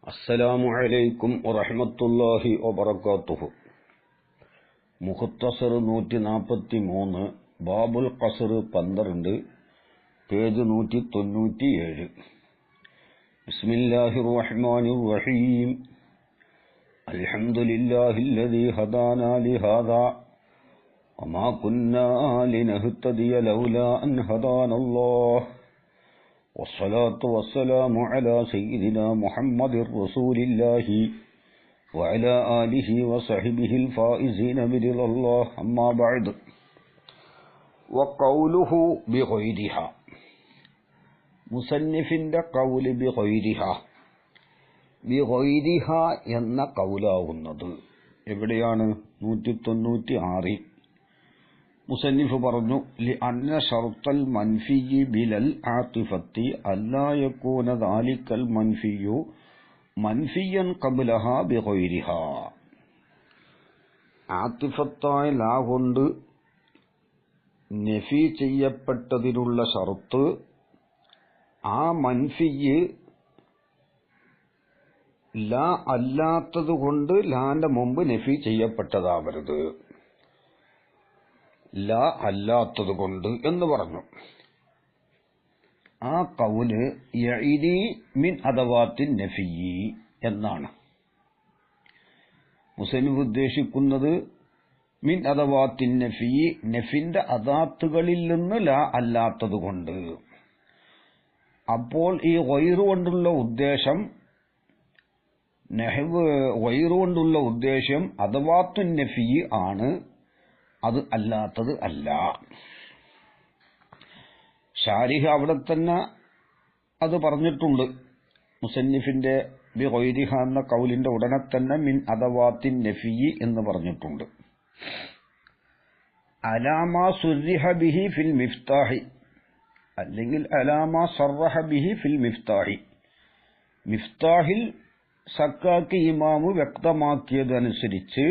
അസ്സലാമു അലൈക്കും വറഹ്മത്തുള്ളാഹി വബറകാതുഹു. മുഖ്തസർ 143, ബാബുൽ ഖസ്ർ 12, പേജ് 197. ബിസ്മില്ലാഹിർ റഹ്മാനിർ റഹീം. അൽഹംദുലില്ലാഹില്ലദീ ഹദാനാ ലിഹാദാ വമാ കുന്നാ ലിനഹ്തദിയ ലൗലാ അൻ ഹദാനല്ലാഹ്. والصلاة والسلام على سيدنا محمد رسول الله وعلى آله وصحبه الفائزين برضا الله. أما بعد. وقوله بغيرها, മുസന്നിഫിന്റെ ഖൗൽ ബിഗൈരിഹാ, ബിഗൈരിഹാ എന്ന ഖൗലാവുന്നത് എവിടെയാണ്? 196. മുസന്നിഫ് പറഞ്ഞു, ലിഅന്ന ശർത്തൽ മൻഫിയ്യി ബിലൽ ആതിഫത്തി അല്ലാ യകൂന ദാലിക്കൽ മൻഫിയ്യു മൻഫിയ്യൻ ഖബ്ലഹാ ബിഗൈരിഹാ. ആതിഫത്തായ ലാ കൊണ്ട് നഫി ചെയ്യപ്പെട്ടതിനുള്ള ഷർത്ത് ആ മൻഫിയ്യ് ലാ അല്ലാത്തത് കൊണ്ട് ലാന്റെ മുമ്പ് നഫി ചെയ്യപ്പെട്ടതാവരുത്. ലാ അല്ലാത്തത് കൊണ്ട് എന്ന് പറഞ്ഞു. ആ ഖൗല് യഇനി മിൻ അദവാത്തിൻ നഫിയ്യി എന്നാണ്. മുസന്നിഫ് ഉദ്ദേശിക്കുന്നത് മിൻ അദവാത്തിൻ നഫിയ്യി, നഫിന്റെ അദാത്തുകളിൽ നിന്ന് ലാ അല്ലാത്തത് കൊണ്ട്. അപ്പോൾ ഈ ഗൈറു കൊണ്ടുള്ള ഉദ്ദേശം, നഹ്വ് ഗൈറു കൊണ്ടുള്ള ഉദ്ദേശം അദവാത്തുൻ നഫിയ്യി ആണ്, അത് അല്ലാത്തത് അല്ല. ശാരിഹ് അവിടെ തന്നെ അത് പറഞ്ഞിട്ടുണ്ട്. മുസന്നിഫിന്റെ ബിഗൈരിഹ എന്ന ഖൗലിന്റെ ഉടനെ തന്നെ മിൻ അദവാത്തിൻ നഫിയ്യി എന്ന് പറഞ്ഞിട്ടുണ്ട്. അലാമാ സുർരിഹ ബിഹി ഫിൽ മിഫ്താഹി, അല്ലെങ്കിൽ അലാമാ സറഹ ബിഹി ഫിൽ മിഫ്താഹി, മിഫ്താഹിൽ സക്കാക്കി ഇമാമു വ്യക്തമാക്കിയതനുസരിച്ച്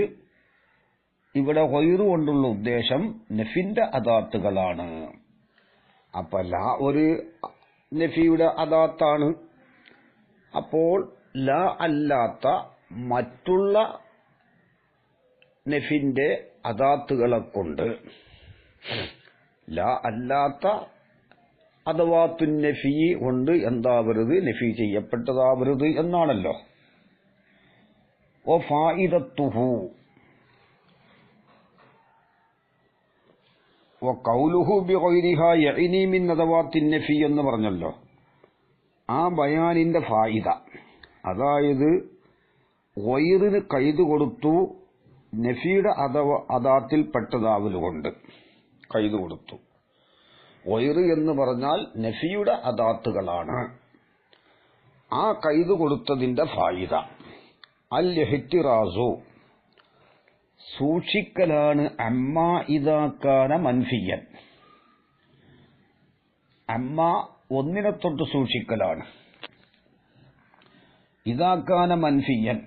ഇവിടെ ഗൈറു കൊണ്ടുള്ള ഉദ്ദേശം നഫിന്റെ അദാത്തുകളാണ്. അപ്പൊ ലാ ഒരു നഫിയുടെ അദാത്താണ്. അപ്പോൾ ലാ അല്ലാത്ത മറ്റുള്ള നഫിന്റെ അദാത്തുകളെ കൊണ്ട്, ലാ അല്ലാത്ത അദവാത്തുൻ നഫി കൊണ്ട് എന്താവരുത്? നഫി ചെയ്യപ്പെട്ടതാവരുത് എന്നാണല്ലോ. ഓ ഫായിദത്തുഹു ഖൗലുഹു ബിഗൈരിഹാ യഇനി മിൻ അദവാത്തിൻ നഫി എന്ന് പറഞ്ഞല്ലോ. ആ ബയാനിന്റെ ഫായിദ, അതായത് ഗൈറിന് കൈത് കൊടുത്തു, നഫിയുടെ അദാത്തിൽ പെട്ടതാവലുകൊണ്ട് കൈത് കൊടുത്തു. ഗൈറ് എന്ന് പറഞ്ഞാൽ നഫിയുടെ അദാത്തുകളാണ്. ആ കൈത് കൊടുത്തതിന്റെ ഫായിദ അൽ ഇഹ്തിറാസു, സൂക്ഷിക്കലാണ്. അമ്മാ ഇദാ കാന മൻഫിയൻ, അമ്മ ഒന്നിനെ തൊട്ട് സൂക്ഷിക്കലാണ്. ഇദാ കാന മൻഫിയൻ,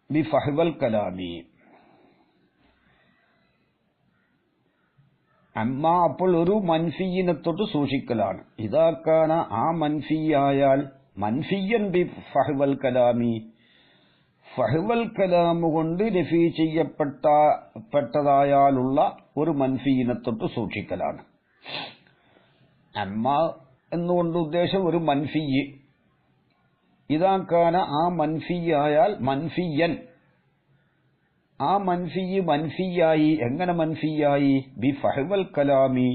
ബി ഫഹ്വൽ കലാമി, അമ്മ അപ്പോൾ ഒരു മൻഫിയിനെ തൊട്ട് സൂക്ഷിക്കലാണ്. ഇദാ കാന, ആ മൻഫിയായാൽ, മൻഫിയൻ ബി ഫഹ്വൽ കലാമി, ഫഹ്വൽ കലാമു കൊണ്ട് നഫി ചെയ്യപ്പെട്ടതായാലുള്ള ഒരു മൻഫിയിനെ തൊട്ട് സൂക്ഷിക്കലാണ്. അമ്മ എന്നുകൊണ്ട് ഉദ്ദേശം ഒരു മൻഫിയ്. ഇതാക്കാന, ആ മൻഫിയായാൽ, മൻഫിയൻ, ആ മൻഫിയ് മൻഫിയായി. എങ്ങനെ മൻഫിയായി? ബി ഫഹ്വൽ കലാമി,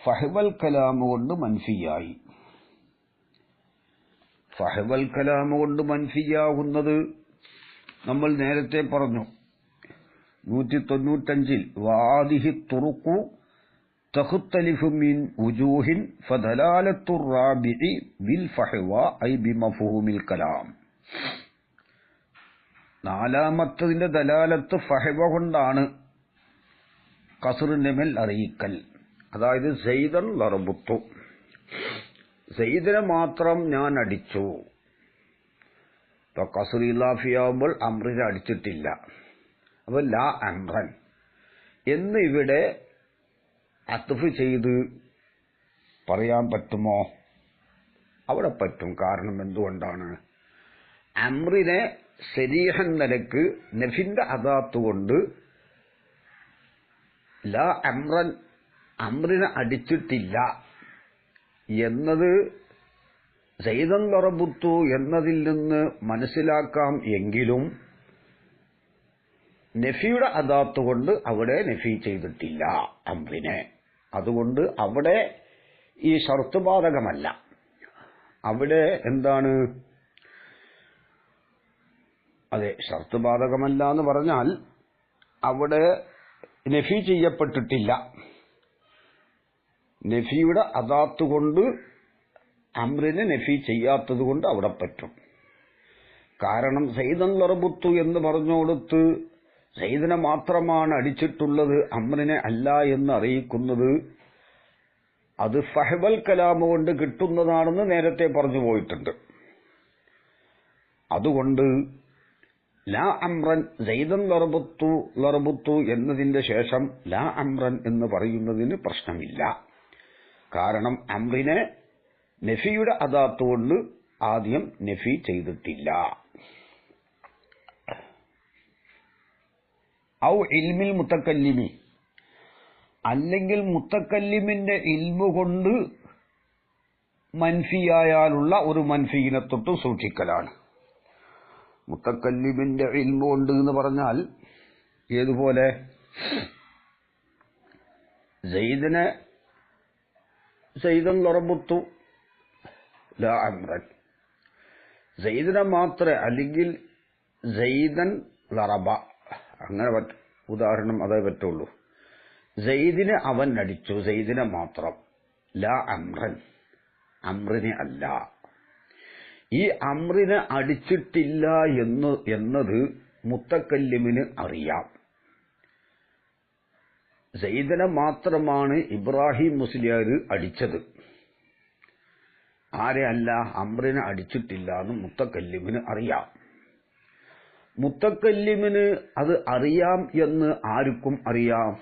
ഫഹ്വൽ കലാമു കൊണ്ട് മൻഫിയായി. ഫഹ്വൽ കലാമു കൊണ്ട് മൻഫിയാകുന്നത് നമ്മൾ നേരത്തെ പറഞ്ഞു. 195 വാദിഹി തുറുഖു തഖ്തലിഫു മിൻ വുജൂഹിൻ ഫദലാലത്തു റാബിഇ ബിൽ ഫഹ്വ ഐ ബിമഫ്ഹൂമിൽ കലാം. നാലാമത്തതിന്റെ ദലാലത്ത് ഫഹ്വ കൊണ്ടാണ്, ഖസ്റിന്റെ മേൽ അറിയിക്കൽ. അതായത് സൈദൻ ലറബുത്തു, സൈദിനെ മാത്രം ഞാൻ അടിച്ചു. ഇപ്പൊ ഖസ്ർ ഇലാഫിയാവുമ്പോൾ അമ്രിനെ അടിച്ചിട്ടില്ല. അപ്പൊ ലാ അമ്രൻ എന്ന് ഇവിടെ അത്ഫ് ചെയ്ത് പറയാൻ പറ്റുമോ? അവിടെ പറ്റും. കാരണം എന്തുകൊണ്ടാണ്? അംറിനെ ശരീഹൻ നിലക്ക് നഫിന്റെ അദാത്തുകൊണ്ട് ലാ അംറൻ അംറിനെ അടിച്ചിട്ടില്ല എന്നത് സൈദൻ ലറബുത്തു എന്നതിൽ നിന്ന് മനസ്സിലാക്കാം. എങ്കിലും നഫിയുടെ അദാത്തുകൊണ്ട് അവിടെ നഫി ചെയ്തിട്ടില്ല അംറിനെ. അതുകൊണ്ട് അവിടെ ഈ ഷർത്ത് ബാധകമല്ല. അവിടെ എന്താണ്? അതെ, ഷർത്ത് ബാധകമല്ല എന്ന് പറഞ്ഞാൽ അവിടെ നഫി ചെയ്യപ്പെട്ടിട്ടില്ല. നഫിയുടെ അദാത്തുകൊണ്ട് അംറിനെ നഫി ചെയ്യാത്തത് കൊണ്ട് അവിടെ പറ്റും. കാരണം സൈദൻ ലറബുത്തു എന്ന് പറഞ്ഞുകൊടുത്ത് സൈദിനെ മാത്രമാണ് അടിച്ചിട്ടുള്ളത്, അംറിനെ അല്ല എന്ന് അറിയിക്കുന്നത് അത് ഫഹ്വൽ കലാമ കൊണ്ട് കിട്ടുന്നതാണെന്ന് നേരത്തെ പറഞ്ഞു പോയിട്ടുണ്ട്. അതുകൊണ്ട് ലാ അംറൻ സൈദൻ ലറബുത്തു എന്നതിന്റെ ശേഷം ലാ അംറൻ എന്ന് പറയുന്നതിന് പ്രശ്നമില്ല. കാരണം അംറിനെ നഫിയുടെ അദാത്തുകൊണ്ട് ആദ്യം നഫി ചെയ്തിട്ടില്ല. ഔ ഇൽമിൽ മുത്തക്കല്ലിമി, അല്ലെങ്കിൽ മുത്തക്കല്ലിമിന്റെ ഇൽമു കൊണ്ട് മൻഫിയായാലുള്ള ഒരു മൻഫീനെ തൊട്ട് സൂക്ഷിക്കലാണ്. മുത്തക്കല്ലിമിന്റെ ഇൽമു കൊണ്ട് എന്ന് പറഞ്ഞാൽ ഏതുപോലെ? സൈദൻ ലറബുത്തു ലാ അംറൻ, സൈദിനെ മാത്രമേ, അല്ലെങ്കിൽ സൈദൻ ലറബ, അങ്ങനെ ഉദാഹരണം അതേ പറ്റുള്ളൂ. സൈദിനെ അവൻ അടിച്ചു, സൈദിനെ മാത്രം. ലാ അംറൻ അംറിനെ അല്ല. ഈ അംറിനെ അടിച്ചിട്ടില്ല എന്നത് മുത്തക്കല്ലിമിന് അറിയാം. സൈദിനെ മാത്രമാണ് ഇബ്രാഹിം മുസ്ലിയാർ അടിച്ചത്, ആരെ അല്ല, അംറിനെ അടിച്ചിട്ടില്ല എന്ന് മുത്തക്കല്ലിമിന് അറിയാം. മുത്തക്കല്ലിമിന് അത് അറിയാം എന്ന് ആർക്കും അറിയാം?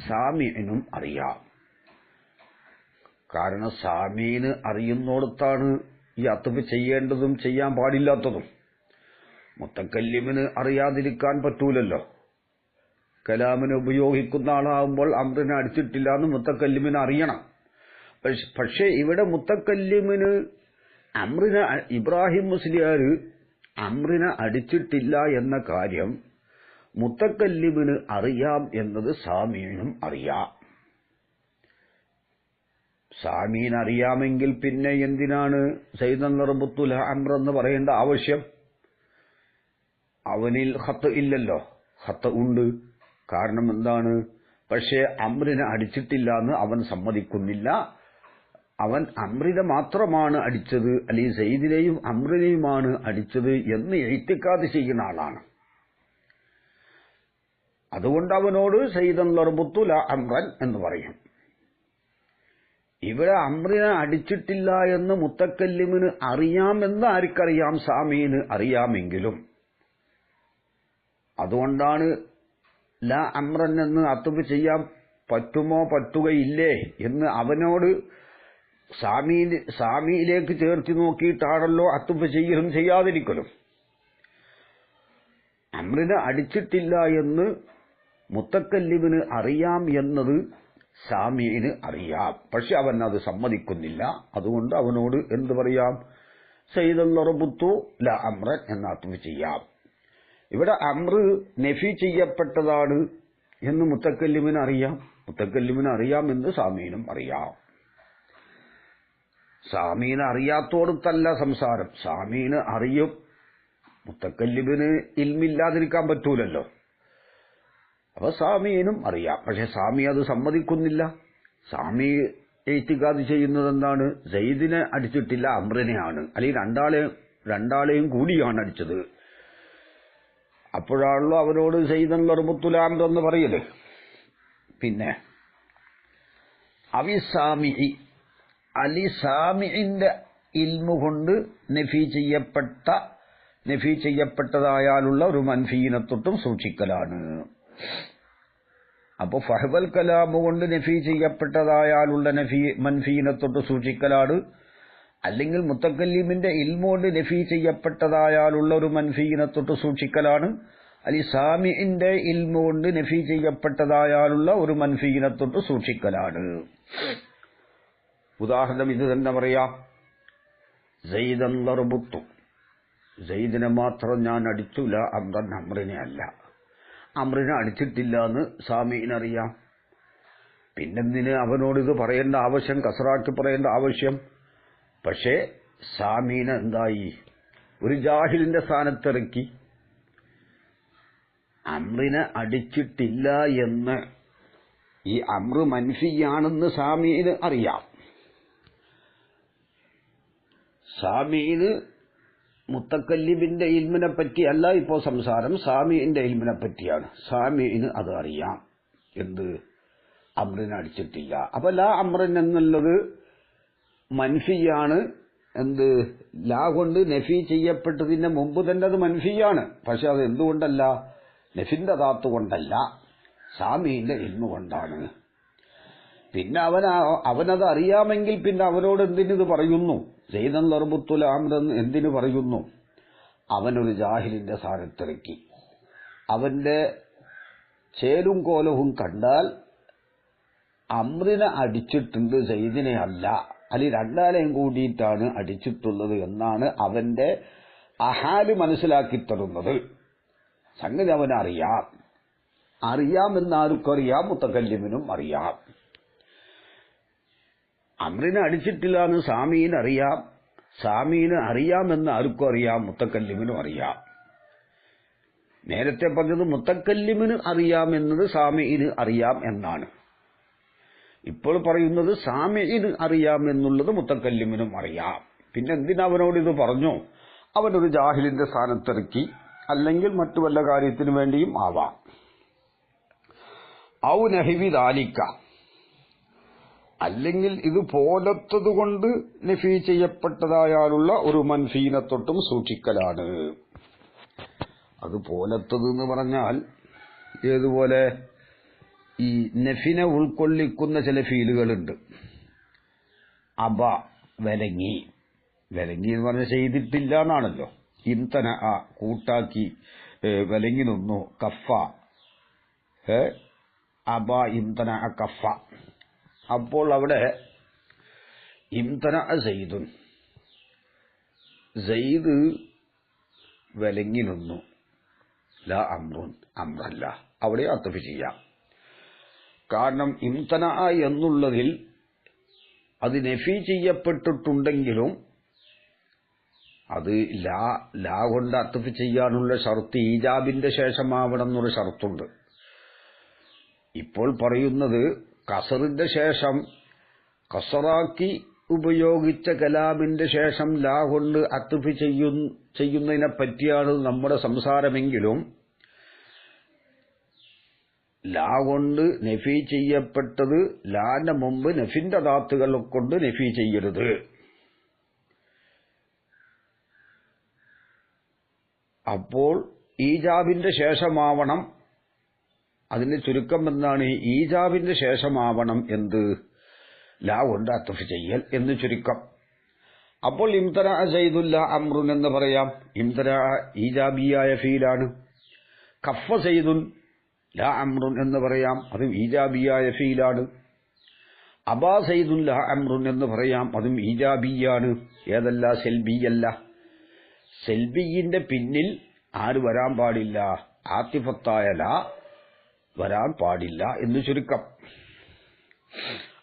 സാമിഇനും അറിയാം. കാരണം സാമീന് അറിയുന്നിടത്താണ് ഈ അത്ബ് ചെയ്യേണ്ടതും ചെയ്യാൻ പാടില്ലാത്തതും. മുത്തക്കല്ലിമിന് അറിയാതിരിക്കാൻ പറ്റൂലല്ലോ. കലാമിന് ഉപയോഗിക്കുന്ന ആളാകുമ്പോൾ അംറിനെ അടിച്ചിട്ടില്ല എന്ന് മുത്തക്കല്ലിമിന് അറിയണം. പക്ഷേ ഇവിടെ മുത്തക്കല്ലിമിന് അംറിനെ, ഇബ്രാഹിം മുസ്ലിയാർ അംറിനെ അടിച്ചിട്ടില്ല എന്ന കാര്യം മുത്തക്കല്ലിമിന് അറിയാം എന്നത് സാമീനും അറിയാം. സാമീൻ അറിയാമെങ്കിൽ പിന്നെ എന്തിനാണ് സൈദൻ ലറബുത്തു ലാ അംറ എന്ന് പറയേണ്ട ആവശ്യം? അവനിൽ ഖത്ത് ഇല്ലല്ലോ. ഖത്ത് ഉണ്ട്. കാരണം എന്താണ്? പക്ഷേ അംറിനെ അടിച്ചിട്ടില്ല എന്ന് അവൻ സമ്മതിക്കുന്നില്ല. അവൻ അംറിനെ മാത്രമാണ് അടിച്ചത്, അല്ലെങ്കിൽ സൈദിനെയും അംറിനെയുമാണ് അടിച്ചത് എന്ന് ഇഅ്തിഖാദ് ചെയ്യുന്ന ആളാണ്. അതുകൊണ്ട് അവനോട് സൈദൻ ലറബുത്തു ലാ അംറൻ എന്ന് പറയും. ഇവിടെ അംറിനെ അടിച്ചിട്ടില്ല എന്ന് മുത്തക്കല്ലിമിന് അറിയാമെന്ന് ആർക്കറിയാം? സാമീന് അറിയാമെങ്കിലും. അതുകൊണ്ടാണ് ലാ അംറൻ എന്ന് അത്ബ് ചെയ്യാൻ പറ്റുമോ പറ്റുകയില്ലേ എന്ന് അവനോട് സാമിയിലേക്ക് ചേർത്തി നോക്കിയിട്ടാണല്ലോ അത്ബ് ചെയ്യലും ചെയ്യാതിരിക്കലും. അംറിനെ അടിച്ചിട്ടില്ല എന്ന് മുത്തക്കല്ലിമിന് അറിയാം എന്നത് സാമിന് അറിയാം. പക്ഷെ അവൻ അത് സമ്മതിക്കുന്നില്ല. അതുകൊണ്ട് അവനോട് എന്ത് പറയാം? സൈദൻ ലറബുത്തു ലാ അംറൻ എന്ന് അത്ബ് ചെയ്യാം. ഇവിടെ അംറ് നഫി ചെയ്യപ്പെട്ടതാണ് എന്ന് മുത്തക്കല്ലിമിന് അറിയാം. മുത്തക്കല്ലിമിന് അറിയാം എന്ന് സാമീനും അറിയാം. സാമീന് അറിയാത്തോടത്തല്ല സംസാരം. സാമീന് അറിയും. മുത്തക്കല്ലിമിന് ഇൽമില്ലാതിരിക്കാൻ പറ്റൂലല്ലോ. അപ്പൊ സാമീനും അറിയാം. പക്ഷെ സാമി അത് സമ്മതിക്കുന്നില്ല. സാമി ഇഅ്തിഖാദ് ചെയ്യുന്നത് എന്താണ്? സൈദിനെ അടിച്ചിട്ടില്ല, അംറിനെയാണ്, അല്ലെങ്കിൽ രണ്ടാളെയും കൂടിയാണ് അടിച്ചത്. അപ്പോഴാണല്ലോ അവരോട് സൈദൻ ലറബുത്തു ലാ അംറ എന്ന് പറയല്. പിന്നെ അവിസാമിഇ, അലി സാമിഇന്റെ ഇൽമു കൊണ്ട് നഫി ചെയ്യപ്പെട്ടതായാലുള്ള ഒരു മൻഫീനെ തൊട്ടും സൂക്ഷിക്കലാണ്. അപ്പൊ ഫഹ്വൽ കലാമ് കൊണ്ട് നഫി ചെയ്യപ്പെട്ടതായാലുള്ള നഫി മൻഫീനെ തൊട്ട് സൂക്ഷിക്കലാണ്. അല്ലെങ്കിൽ മുത്തക്കല്ലിമിന്റെ ഇൽമ കൊണ്ട് നഫി ചെയ്യപ്പെട്ടതായാലുള്ള ഒരു മൻഫീനെ തൊട്ട് സൂക്ഷിക്കലാണ്. അല്ലെ സാമിഇന്റെ ഇൽമ കൊണ്ട് നഫി ചെയ്യപ്പെട്ടതായാലുള്ള ഒരു മൻഫീനെ തൊട്ട് സൂക്ഷിക്കലാണ്. ഉദാഹരണം ഇത് തന്നെ പറയാം. സയ്യിദൻ ദർബുത്തു, സയ്യിദിനെ മാത്രം ഞാൻ അടിച്ചില്ല, അമ്രൻ അമ്രിനെ അല്ല. അമ്രിനെ അടിച്ചിട്ടില്ല എന്ന് സാമിഇനറിയാം. പിന്നെന്തിന് അവനോട് ഇത് പറയേണ്ട ആവശ്യം, കസറാക്കി പറയേണ്ട ആവശ്യം? പക്ഷേ സാമീന എന്തായി, ഒരു ജാഹിലിന്റെ സ്ഥാനത്തിറക്കി. അമ്രിനെ അടിച്ചിട്ടില്ല എന്ന്, ഈ അമ്ര് മൻഫിയാണെന്ന് സാമീന് അറിയാം. സാമീന് മുത്തക്കല്ലിബിന്റെ ഇൽമിനെ പറ്റിയല്ല ഇപ്പോ സംസാരം, സാമീന്റെ ഇൽമിനെ പറ്റിയാണ്. സാമീന് അത് അറിയാം, എന്ത്, അമ്രിനെ അടിച്ചിട്ടില്ല. അപ്പൊ ലാ അമ്രൻ എന്നുള്ളത് മൻഫിയാണ്. എന്ത്, ലാ കൊണ്ട് നഫി ചെയ്യപ്പെട്ടതിന് മുമ്പ് തന്നെ അത് മൻഫിയാണ്. പക്ഷെ അത് എന്തുകൊണ്ടല്ല, നഫിന്റെ ദാത്ത് കൊണ്ടല്ല, സാമീന്റെ ഇൽമ കൊണ്ടാണ്. പിന്നെ അവനത് അറിയാമെങ്കിൽ പിന്നെ അവനോട് എന്തിനിത് പറയുന്നു, സയ്യിദൻ ദർബുത്തുൽ അമ്രെന്ന് എന്തിനു പറയുന്നു? അവനൊരു ജാഹിലിന്റെ സ്ഥാനത്തിറക്കി. അവന്റെ ചേലും കോലവും കണ്ടാൽ അമ്രിനെ അടിച്ചിട്ടുണ്ട്, സയ്യിദിനെ അല്ല, അല്ലെങ്കിൽ രണ്ടാലെയും കൂടിയിട്ടാണ് അടിച്ചിട്ടുള്ളത് എന്നാണ് അവന്റെ അഹാല് മനസ്സിലാക്കി തരുന്നത്. സംഗതി അവനറിയാം. അറിയാമെന്ന് ആർക്കറിയാം? മുത്തക്കല്ലിമിനും അറിയാം. അമ്രിനെ അടിച്ചിട്ടില്ല എന്ന് സാമീന് അറിയാം. സാമീന് അറിയാമെന്ന് ആർക്കും അറിയാം, മുത്തക്കല്ലിമിനും അറിയാം. നേരത്തെ പറഞ്ഞത് മുത്തക്കല്ലിമിന് അറിയാമെന്നത് സാമീന് അറിയാം എന്നാണ്. ഇപ്പോൾ പറയുന്നത് സാമീന് അറിയാമെന്നുള്ളത് മുത്തക്കല്ലിമിനും അറിയാം. പിന്നെ എന്തിനാ അവനോട് ഇത് പറഞ്ഞു? അവനൊരു ജാഹിലിന്റെ സ്ഥാനത്തിറക്കി, അല്ലെങ്കിൽ മറ്റു വല്ല കാര്യത്തിനു വേണ്ടിയും ആവാം. ഔ നഹിവി ദാലിക, അല്ലെങ്കിൽ ഇത് പോലത്തതുകൊണ്ട് നഫി ചെയ്യപ്പെട്ടതായാലുള്ള ഒരു മൻഫീനെ തൊട്ടും സൂക്ഷിക്കലാണ്. അത് പോലത്തത് എന്ന് പറഞ്ഞാൽ ഏതുപോലെ, ഈ നഫിനെ ഉൾക്കൊള്ളിക്കുന്ന ചില ഫീലുകളുണ്ട്. അബ, വിലങ്ങി. വിലങ്ങി എന്ന് പറഞ്ഞാൽ ചെയ്തിട്ടില്ല എന്നാണല്ലോ. ഇംതന, കൂട്ടാക്കി, വിലങ്ങി നിന്നു. കഫ, അബ ഇംതന കഫ. അപ്പോൾ അവിടെ ഇംതന സയ്യിദുൻ, സയ്യിദ് വിലങ്ങി നിന്നു. ലാ അമ്രുൻ, അമ്രല്ല. അവിടെ അത്ഫി ചെയ്യാം. കാരണം ഇംതന എന്നുള്ളതിൽ അത് നഫി ചെയ്യപ്പെട്ടിട്ടുണ്ടെങ്കിലും അത് ലാ കൊണ്ട് അത്ഫി ചെയ്യാനുള്ള ഷർത്ത് ഈജാബിന്റെ ശേഷമാവണം എന്നൊരു ഷർത്തുണ്ട്. ഇപ്പോൾ പറയുന്നത് കസറിന്റെ ശേഷം, കസറാക്കി ഉപയോഗിച്ച കലാമിന്റെ ശേഷം ലാ കൊണ്ട് അത്ഫി ചെയ്യുന്നതിനെ പറ്റിയാണ് നമ്മുടെ സംസാരമെങ്കിലും ലാ കൊണ്ട് നഫി ചെയ്യപ്പെട്ടത് ലാന്റെ മുമ്പ് നഫിന്റെ ദാത്തുകളെ കൊണ്ട് നഫി ചെയ്യരുത്. അപ്പോൾ ഈജാബിന്റെ ശേഷമാവണം. അതിന്റെ ചുരുക്കം എന്താണ്? ഈജാബിന്റെ ശേഷമാവണം എന്ത്, ലാ കൊണ്ട് അത്ഫി ചെയ്യൽ എന്ന് ചുരുക്കം. അപ്പോൾ ഇംതന സയ്യിദുല്ല അമ്രുൻ എന്ന് പറയാം. ഇംതന ഈജാബിയായ ഫീലാണ്. കഫ സയ്യിദുൻ ലാ അമ്രുൻ എന്ന് പറയാം, അതും ഈജാബിയായ ഫീലാണ്. അബാ സയ്യിദുൻ ലാ അമ്രുൻ എന്ന് പറയാം, അതും ഈജാബിയാണ്. ഏതല്ല, സെൽബിയല്ല. സെൽബിയിന്റെ പിന്നിൽ ആര് വരാൻ പാടില്ല? ആത്തിഫത്തായ ലാ വരാൻ പാടില്ല എന്ന് ചുരുക്കം.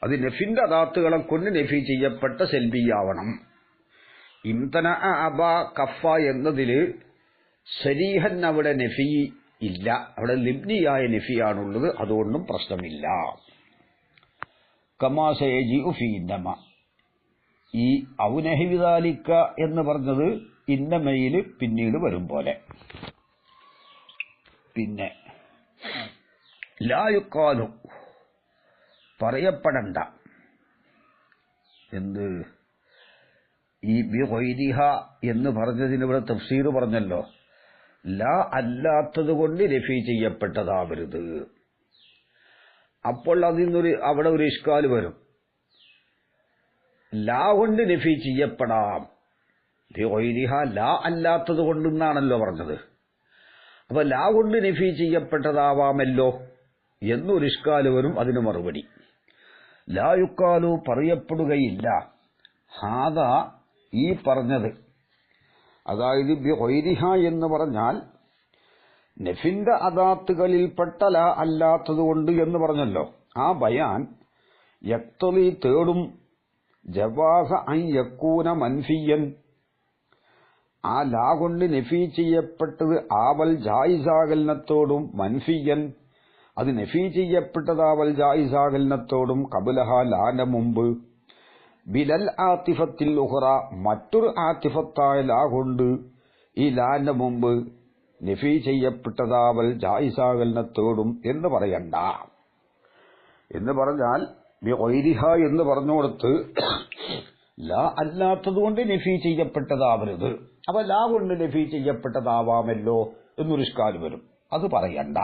അത് നഫിന്റെ ദാത്തുകളെ കൊണ്ട് നഫി ചെയ്യപ്പെട്ട സെൽബിയാവണം. ഇംതന അബ കഫ എന്നതില് ശരീഹൻ അവിടെ നഫി ഇല്ല, അവിടെ ലിബ്നിയായ നഫിയാണുള്ളത്. അതുകൊണ്ടും പ്രശ്നമില്ല. കമാ സയജിഉ ഫീ ഇന്നമ, ഈ ഔനഹിവിദാലിക്ക എന്ന് പറഞ്ഞത് ഇന്നമയില് പിന്നീട് വരും പോലെ. പിന്നെ ലാ യുഖാലു, പറയപ്പെടണ്ട. എന്ത്, ഈ ബിഗൈരിഹ എന്ന് പറഞ്ഞതിന് ഇവിടെ തഫ്സീർ പറഞ്ഞല്ലോ. ലാ അല്ലാത്തത് കൊണ്ട് നഫി ചെയ്യപ്പെട്ടതാവരുത്. അപ്പോൾ അവിടെ ഒരു ഇഷ്കാല് വരും. ലാ കൊണ്ട് നഫി ചെയ്യപ്പെടാം, ലാ അല്ലാത്തത് കൊണ്ടെന്നാണല്ലോ പറഞ്ഞത്. അപ്പൊ ലാ കൊണ്ട് നഫി ചെയ്യപ്പെട്ടതാവാമല്ലോ എന്നൊരു ഇഷ്കാല് വരും. അതിന് മറുപടി ലാ യുക്കാലു പറയപ്പെടുകയില്ല. ഹാദ ഈ പറഞ്ഞത്, അതായത് ബിഗൈരിഹ എന്ന് പറഞ്ഞാൽ നഫിന്റെ അദാത്തുകളിൽപ്പെട്ട ലാ അല്ലാത്തതുകൊണ്ട് എന്ന് പറഞ്ഞല്ലോ. ആ ബയാൻ യക്തലി തേടും ജവാസ അൻ യക്കൂന മൻഫിയൻ, ആ ലാ കൊണ്ട് നഫി ചെയ്യപ്പെട്ടത് ആവൽ ജായിസാകലിനത്തോടും മൻഫിയൻ അത് നഫി ചെയ്യപ്പെട്ടതാവൽ ജായിസാകലിനത്തോടും കബുലഹ ലാന്റെ മുമ്പ് ബിലൽ ആത്തിഫത്തിൽ ഉഹ്റ മറ്റൊരു ആത്തിഫത്തായ ലാ കൊണ്ട് ഈ ലാന്റെ മുമ്പ് നഫി ചെയ്യപ്പെട്ടതാവൽ ജായിസാകലിനത്തോടും എന്ന് പറയണ്ട. എന്ന് പറഞ്ഞാൽ ബിഗൈരിഹ എന്ന് പറഞ്ഞുകൊടുത്ത് ലാ അല്ലാത്തതുകൊണ്ട് നഫി ചെയ്യപ്പെട്ടതാവരുത്. അപ്പൊ ലാ കൊണ്ട് നഫി ചെയ്യപ്പെട്ടതാവാമല്ലോ എന്നൊരു ഇഷ്കാല് വരും. അത് പറയണ്ട.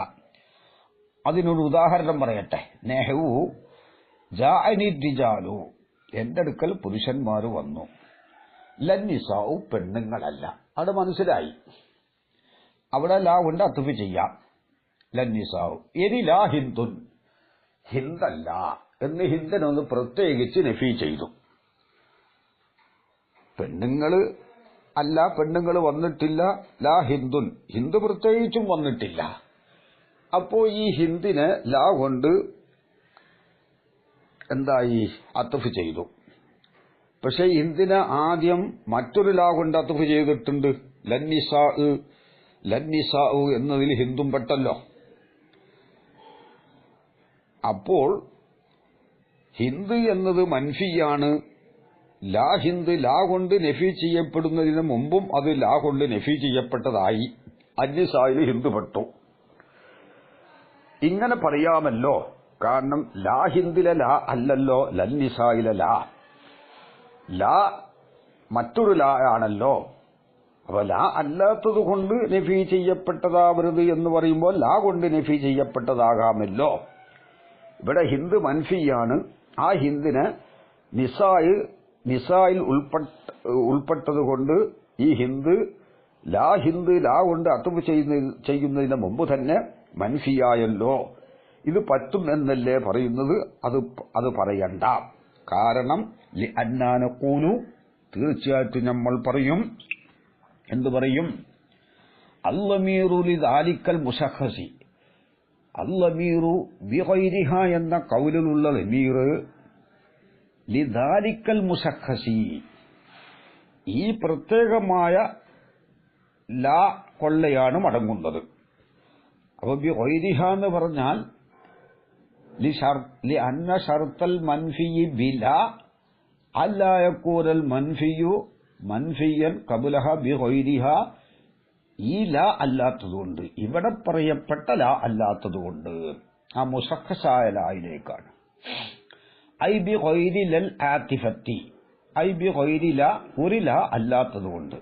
അതിനൊരു ഉദാഹരണം പറയട്ടെ. നെഹു ജാഅനി റിജാലു, എന്റെ അടുക്കൽ പുരുഷന്മാർ വന്നു. ലന്നിസാഉ പെണ്ണുങ്ങളല്ല. അത് മനസ്സിലായി. അവിടെ ലാ കൊണ്ട് അത്ഫ് ചെയ്യാം. ലന്നിസാഉ. ഇനി ലാ ഹിന്ദുൻ, ഹിന്ദല്ല എന്ന് ഹിന്ദനൊന്ന് പ്രത്യേകിച്ച് നഫി ചെയ്തു. പെണ്ണുങ്ങള് അല്ല, പെണ്ണുങ്ങൾ വന്നിട്ടില്ല. ലാ ഹിന്ദുൻ, ഹിന്ദു പ്രത്യേകിച്ചും വന്നിട്ടില്ല. അപ്പോ ഈ ഹിന്ദിനെ ലാ കൊണ്ട് എന്തായി അത്ഫ് ചെയ്തു. പക്ഷെ ഹിന്ദിനെ ആദ്യം മറ്റൊരു ലാ കൊണ്ട് അത്ഫ് ചെയ്തിട്ടുണ്ട്. ലന്നിസാ എന്നതിൽ ഹിന്ദും പെട്ടല്ലോ. അപ്പോൾ ഹിന്ദ് എന്നത് മൻഫിയാണ്. ലാ ഹിന്ദ് ലാ കൊണ്ട് നഫി ചെയ്യപ്പെടുന്നതിന് മുമ്പും അത് ലാ കൊണ്ട് നഫി ചെയ്യപ്പെട്ടതായി. അന്നിസായിൽ ഹിന്ദ് പെട്ടു. ഇങ്ങനെ പറയാമല്ലോ. കാരണം ലാ ഹിന്ദിലെ ലാ അല്ലല്ലോ ലന്നിസായിലെ ലാ. ലാ മറ്റൊരു ലാ ആണല്ലോ. അപ്പൊ ലാ അല്ലാത്തത് കൊണ്ട് നഫി ചെയ്യപ്പെട്ടതാവരുത് എന്ന് പറയുമ്പോൾ ലാ കൊണ്ട് നഫി ചെയ്യപ്പെട്ടതാകാമല്ലോ. ഇവിടെ ഹിന്ദ് മൻഫിയാണ്. ആ ഹിന്ദിന് നിസായിൽ ഉൾപ്പെട്ടത് കൊണ്ട് ഈ ഹിന്ദ് ലാ കൊണ്ട് അത്ഫ് ചെയ്യുന്നതിന് മുമ്പ് തന്നെ മൻഫിയായല്ലോ. ഇത് പറ്റും എന്നല്ലേ പറയുന്നത്. അത് പറയണ്ട. കാരണം ലിഅന്നാനഖൂലു, തീർച്ചയായിട്ടും നമ്മൾ പറയും. എന്തു പറയും? അല്ലമീറു ലിദാലിക്കൽ മുശഖസി, അല്ലമീറു ബിഗൈരിഹ എന്ന കൗലിലുള്ള ലമീർ ലിദാലിക്കൽ മുശഖസി, ഈ പ്രത്യേകമായ ലാ കൊള്ളയാണ് മടങ്ങുന്നത്. അപ്പൊ ബിഗൈരിഹ എന്ന് പറഞ്ഞാൽ ലിഅന്ന ശർത്തൽ മൻഫിയി ബിലാ അല്ലാ യകൂനൽ മൻഫിയു മൻഫിയൻ ഖബലഹ ബിഗൈരിഹ, ഈ ലാ അല്ലാത്തതുകൊണ്ട്, ഇവിടെ പറയപ്പെട്ട ലാ അല്ലാത്തതുകൊണ്ട് ആ മുശഖസായ ലായിലേക്കാണ്. ഐ ബിഗൈരി ലൽ ആതിഫത്തി, ഐ ബിഗൈരി ലാ, ഒരു ലാ അല്ലാത്തതുകൊണ്ട്.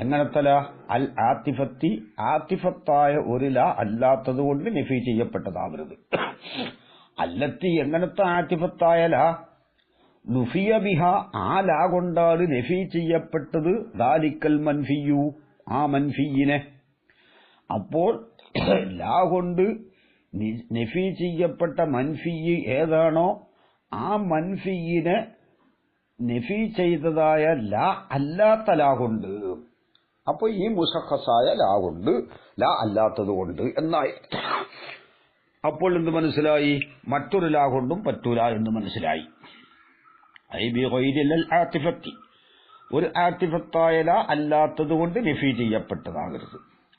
എങ്ങനത്തെ ലാ? അൽ ആതിഫത്തി, ആതിഫത്തായ ഒരു ലാ അല്ലാത്തതുകൊണ്ട് നഫി ചെയ്യപ്പെട്ടതാവരുത്. അല്ലത്തി, എങ്ങനത്തെ ആതിഫത്തായ ലാ? നുഫിയ ബിഹ, ആ ലാ കൊണ്ടാണ് നഫി ചെയ്യപ്പെട്ടത്. ദാലിക്കൽ മൻഫിയു, ആ മൻഫിയിനെ. അപ്പോൾ ലാ കൊണ്ട് നഫി ചെയ്യപ്പെട്ട മൻഫി ഏതാണോ ആ മൻഫിയിനെ നഫി ചെയ്തതായ ലാ അല്ലാത്ത ലാ കൊണ്ട്. അപ്പോൾ ഈ മുശഖസായ ലാ കൊണ്ട്, ലാ അല്ലാത്തത് കൊണ്ട് എന്നായി. അപ്പോൾ എന്ത് മനസ്സിലായി? മറ്റൊരു ലാ കൊണ്ടും പറ്റൂല എന്ന് മനസ്സിലായി. ഐ ബിഗൈരി ലൽ ആതിഫത്തി, ഒരു ആതിഫത്തായ ലാ അല്ലാത്തത് കൊണ്ട് നഫി ചെയ്യപ്പെട്ടതാകരുത്.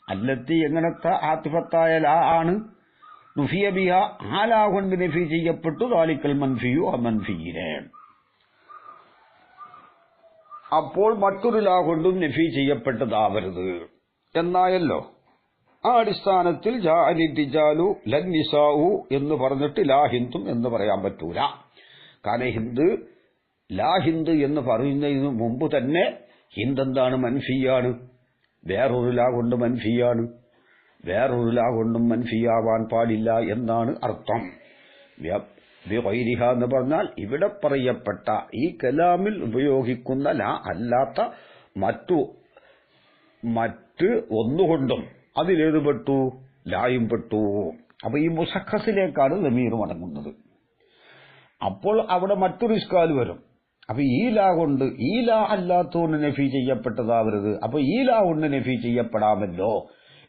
അല്ലത്തി, എങ്ങനത്തെ ആതിഫത്തായ ലാ ആണ്? നുഫിയ ബിഹ, ആ ലാ കൊണ്ട് നഫി ചെയ്യപ്പെട്ടു. ദാലിക്കൽ മൻഫിയു, ആ മൻഫിയിനെ. അപ്പോൾ മറ്റൊരു ലാ കൊണ്ടും നഫി ചെയ്യപ്പെട്ടതാവരുത് എന്നായല്ലോ. ആ അടിസ്ഥാനത്തിൽ ജാഅനി റിജാലു ലന്നിസാഉ എന്ന് പറഞ്ഞിട്ട് ലാ ഹിന്ദും എന്ന് പറയാൻ പറ്റൂല. കാരണം ലാ ഹിന്ദ് എന്ന് പറയുന്നതിന് മുമ്പ് തന്നെ ഹിന്ദ് എന്താണ്? മൻഫിയാണ്. വേറൊരു ലാ കൊണ്ട് മൻഫിയാണ്. വേറൊരു ലാ കൊണ്ടും മൻഫിയാവാൻ പാടില്ല എന്നാണ് അർത്ഥം. ബിഗൈരിഹ എന്ന് പറഞ്ഞാൽ ഇവിടെ പറയപ്പെട്ട ഈ കലാമിൽ ഉപയോഗിക്കുന്ന ലാ അല്ലാത്ത മറ്റ് ഒന്നുകൊണ്ടും അതിലേത് പെട്ടു? ലായും പെട്ടു. അപ്പൊ ഈ മുസഖസിലേക്കാണ് ലമീർ മടങ്ങുന്നത്. അപ്പോൾ അവിടെ മറ്റൊരു ഇഷ്കാൽ വരും. അപ്പൊ ഈ ലാ കൊണ്ട് ഈ ലാ അല്ലാത്തതുകൊണ്ട് നഫി ചെയ്യപ്പെട്ടതാവരുത്, അപ്പൊ ഈ ലാ കൊണ്ട് നഫി ചെയ്യപ്പെടാമല്ലോ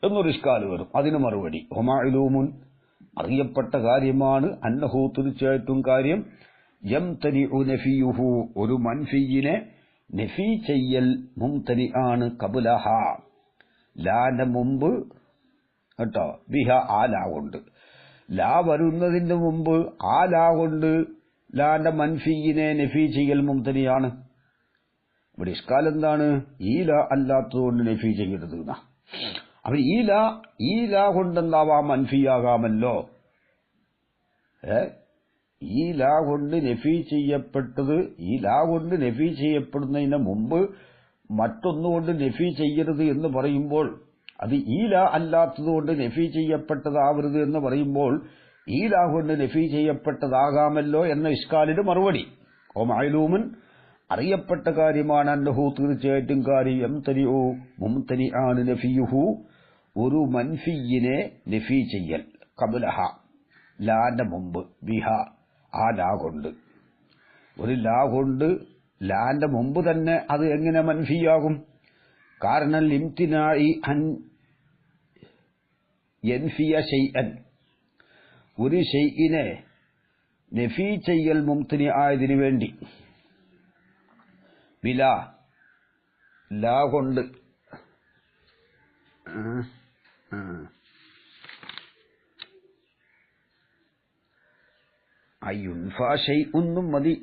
എന്നൊരു ഇഷ്കാൽ വരും. അതിന് മറുപടി ഹുമാഇലൂമുൻ, അറിയപ്പെട്ട കാര്യമാണ്, അന്നഹു, തീർച്ചയായിട്ടും കാര്യം, യംതനിഉ നഫിയുഹു, ഒരു മൻഫിയിനെ നഫി ചെയ്യൽ മുംതനി ആണ്, ഖബ്ലഹ, ലാന്റെ മുമ്പ് കേട്ടോ, ബിഹ, ആ ലാ കൊണ്ട്. ലാ വരുന്നതിന് മുമ്പ് ആ ലാ കൊണ്ട് ലാന്റെ മൻഫിയിനെ നഫി ചെയ്യൽ മുംതനിയാണ്. ഇവിടെ ഇഷ്കാൽ എന്താണ്? ഈ ലാ അല്ലാത്തതുകൊണ്ട് നഫി ചെയ്യരുത് എന്നാ. അപ്പൊ ഈ ലാ കൊണ്ടെന്താവാം? മൻഫിയാകാമല്ലോ. ഈ ലാ കൊണ്ട് നഫി ചെയ്യപ്പെട്ടത്, ഈ ലാ കൊണ്ട് നഫി ചെയ്യപ്പെടുന്നതിന് മുമ്പ് മറ്റൊന്നുകൊണ്ട് നഫി ചെയ്യരുത് എന്ന് പറയുമ്പോൾ, അത് ഈ ലാ അല്ലാത്തതുകൊണ്ട് നഫി ചെയ്യപ്പെട്ടതാവരുത് എന്ന് പറയുമ്പോൾ ഈ ലാ കൊണ്ട് നഫി ചെയ്യപ്പെട്ടതാകാമല്ലോ എന്ന ഇഷ്കാലിന് മറുപടി മാലൂമൻ, അറിയപ്പെട്ട കാര്യമാണ്, അന്നഹു, തീർച്ചയായിട്ടും കാര്യം, യംതനിഉ, മുംതനി ആണ്, നഫിയുഹു, ഒരു മൻഫിയിനെ നഫി ചെയ്യൽ, ഖബ്ലഹ, ലാന്റെ മുമ്പ്, ബിഹ, ആ ലാ കൊണ്ട്. ഒരു ലാ കൊണ്ട് ലാന്റെ മുമ്പ് തന്നെ അത് എങ്ങനെ മൻഫിയാകും? കാരണം ലിംതിനാഇ അൻ യൻഫിയ ഷൈഅൻ, ഒരു ഷൈഇനെ നഫി ചെയ്യൽ മുംതനി ആയതിനു വേണ്ടി, ബിലാ, ലാ കൊണ്ട് അയ്യുൻഫ ഷൈഉന്നും മതി.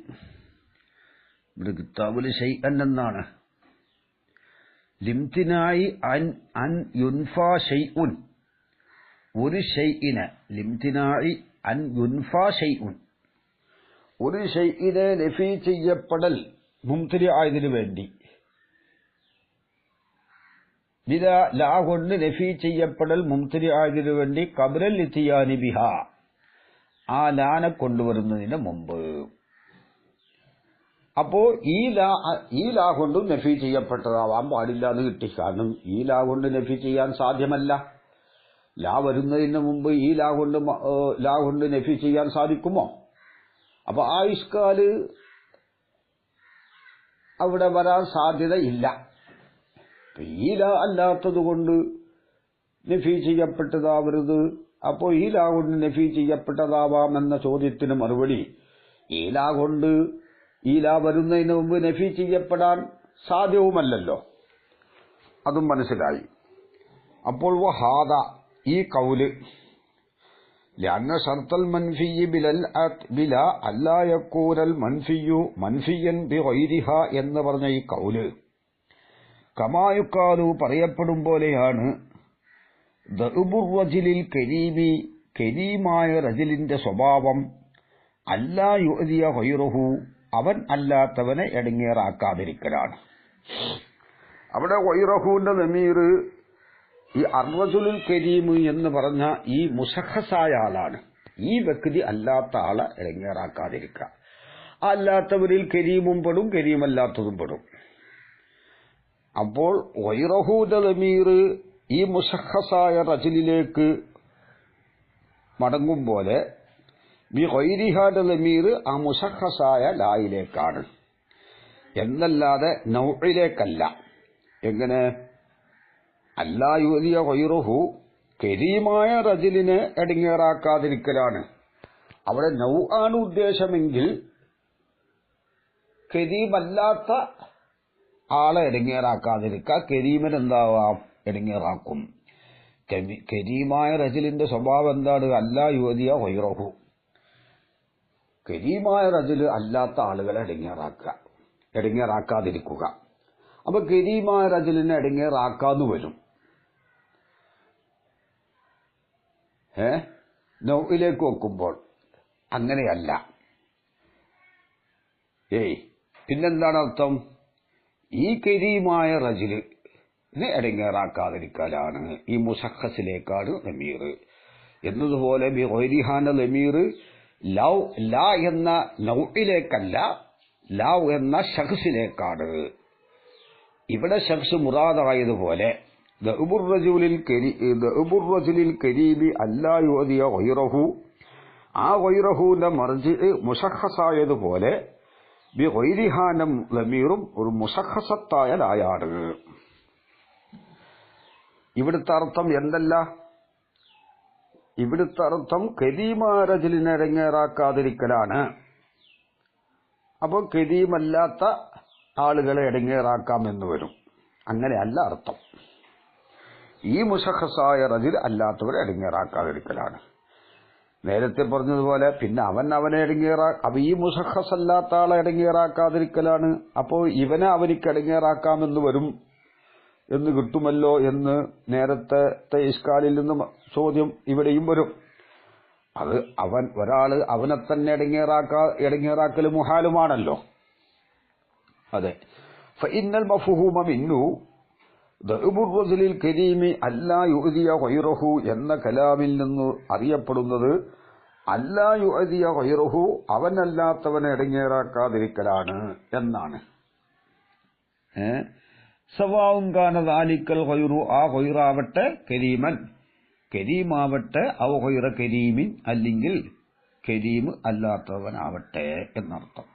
ഇവിടെ കിതാബുൽ ഷൈഅൻ എന്നാണ്. ലിംതിനായി അൻ യുൻഫ ഷൈഉൻ, ഒരു ഷൈഇനെ, ലിംതിനായി അൻ യുൻഫ ഷൈഉൻ, ഒരു ഷൈഇനെ നഫി ചെയ്യപ്പെടൽ മുംതനി ആയതിനു വേണ്ടി, ബിലാ, ലാ കൊണ്ട് നഫി ചെയ്യപ്പെടൽ മുംതനി ആയതിനു വേണ്ടി, ഖബ്ലൽ ഇത്തിയാനി ബിഹ, ആ ലാനെ കൊണ്ടുവരുന്നതിന് മുമ്പ്. അപ്പോ ഈ ലാ കൊണ്ട് നഫി ചെയ്യപ്പെട്ടതാവാൻ പാടില്ല എന്ന് കിട്ടി. കാരണം ഈ ലാ കൊണ്ട് നഫി ചെയ്യാൻ സാധ്യമല്ല. ലാ വരുന്നതിന് മുമ്പ് ഈ ലാ കൊണ്ട് നഫി ചെയ്യാൻ സാധിക്കുമോ? അപ്പൊ ആ ഇഷ്കാല് അവിടെ വരാൻ സാധ്യതയില്ല. ഈ ലാ അല്ലാത്തത് കൊണ്ട് നഫി ചെയ്യപ്പെട്ടതാവരുത്, അപ്പോ ഈ ലാ കൊണ്ട് നഫി ചെയ്യപ്പെട്ടതാവാമെന്ന ചോദ്യത്തിന് മറുപടി, ഈ ലാ കൊണ്ട് ഈ ലാ വരുന്നതിന് മുമ്പ് നഫി ചെയ്യപ്പെടാൻ സാധ്യവുമല്ലല്ലോ. അതും മനസ്സിലായി. അപ്പോൾ വഹാദ, ഈ കൗല്, ലഅന്ന ശർത്തൽ മൻഫി ബില അല്ലാ യകൂനൽ മൻഫിയു മൻഫിയൻ ബിഗൈരിഹ എന്ന് പറഞ്ഞ ഈ കൗല് കമാ യുഖാലു, പറയപ്പെടും പോലെയാണ്, ദഅബുർ റജുലിൽ കരീമി, കരീമായ റജുലിന്റെ സ്വഭാവം, അല്ലാ യുഅദിയ ഗൈറഹു, അവൻ അല്ലാത്തവനെ എടങ്ങേറാക്കാതിരിക്കലാണ്. അവിടെ ഗൈറഹുവിന്റെ ദമീർ ഈ അർറജുലുൽ കരീം എന്ന് പറഞ്ഞ ഈ മുസഖസായ ആളാണ്. ഈ വ്യക്തി അല്ലാത്ത ആളെ എടങ്ങേറാക്കാതിരിക്കുക. അല്ലാത്തവരിൽ കരീമും പെടും, കരീമല്ലാത്തതും പെടും. അപ്പോൾ ഗൈറഹുവിന്റെ ദമീർ ഈ മുസഖസായ റജുലിലേക്ക് മടങ്ങും പോലെ ബി ഗൈരിഹാന്റെ ദമീർ ആ മുസഖസായ ലായിലേക്കാണ് എന്നല്ലാതെ നൗഇലേക്കല്ല. എങ്ങനെ? അല്ലാ യുഅദിയ ഗൈറുഹു, കരീമായ റജുലിനെ എടങ്ങേറാക്കാതിരിക്കലാണ്. അവിടെ നൗ ആണ് ഉദ്ദേശമെങ്കിൽ കരീമല്ലാത്ത ആളെ എടങ്ങേറാക്കാതിരിക്കുക, കരീമിന് എന്താവാം? എടങ്ങേറാക്കും. കരീമായ റജുലിന്റെ സ്വഭാവം എന്താണ്? അല്ലാ യുഅദിയ ഗൈറുഹു, കരീമായ റജുല് അല്ലാത്ത ആളുകളെ എടങ്ങേറാക്കാതിരിക്കുക. അപ്പൊ കരീമായ റജുലിനെ എടങ്ങേറാക്കാന്ന് വരും. നൗഇലേക്ക് വെക്കുമ്പോൾ അങ്ങനെയല്ല. പിന്നെന്താണ് അർത്ഥം? ഈ കരീമായ റജുലിനെ എടങ്ങേറാക്കാതിരിക്കലാണ്. ഈ മുസഖസിലേക്കാണ് ലമീർ എന്നതുപോലെ ബി ഗൈരിഹാന്റെ ലമീർ ലൗ ലാ എന്ന നൗഇലേക്കല്ല, ലൗ എന്ന ശഖ്സിലേക്കാണ്. ഇവിടെ ശഖ്സ് മുറാദായതുപോലെ ദഅബുർ റജുലിൽ കരീബി അല്ലാ യുഅദിയ ഗൈറഹു, ആ ഗൈറഹുവിന്റെ മർജി മുശഖ്ഖസായതുപോലെ ബി ഗൈരിഹാനം ലമീറും ഒരു മുശഖ്ഖസത്തായ ലായാണ്. ഇവിടുത്തെ അർത്ഥം എന്തല്ല? ഇവിടുത്തെ അർത്ഥം കരീമാ റജുലിനെ ഇടങ്ങേറാക്കാതിരിക്കലാണ്. അപ്പോൾ കരീമല്ലാത്ത ആളുകളെ ഇടങ്ങേറാക്കാം എന്ന് വരും. അങ്ങനെയല്ല അർത്ഥം. ഈ മുശഖ്ഖസായ റജുൽ അല്ലാത്തവരെ ഇടങ്ങേറാക്കാതിരിക്കലാണ്. നേരത്തെ പറഞ്ഞതുപോലെ പിന്നെ അവനെ അപ്പൊ ഈ മുശഖ്ഖസ് അല്ലാത്ത ആളെ ഇടങ്ങേറാക്കാതിരിക്കലാണ്. അപ്പോൾ ഇവനെ അവനിക്ക് ഇടങ്ങേറാക്കാമെന്ന് വരും എന്ന് കിട്ടുമല്ലോ എന്ന് നേരത്തെ ഇസ്കാലിൽ നിന്നും ചോദ്യം ഇവിടെയും വരും. അത് ഒരാള് അവനെ തന്നെ ഇടങ്ങേറാക്കൽ മുഹാലുമാണല്ലോ. അതെ. ഫഇന്നൽ മഫ്ഹൂമ മിന്നു ദഅബുർ റജുലിൽ കരീമി അല്ലാ യുഅദിയ ഗൈറഹു എന്ന കലാമിൽ നിന്ന് അറിയപ്പെടുന്നത് അല്ലാ യുഅദിയ ഗൈറഹു അവനല്ലാത്തവനെ ഇടങ്ങേറാക്കാതിരിക്കലാണ് എന്നാണ്. സവാഉൻ കാന ദാലിക്കൽ ഗൈറു, ആ ഗൈറാവട്ടെ കരീമൻ, കരീമാവട്ടെ, ഔ ഗൈറ കരീമിൻ അല്ലെങ്കിൽ കരീം അല്ലാത്തവനാവട്ടെ എന്നർത്ഥം.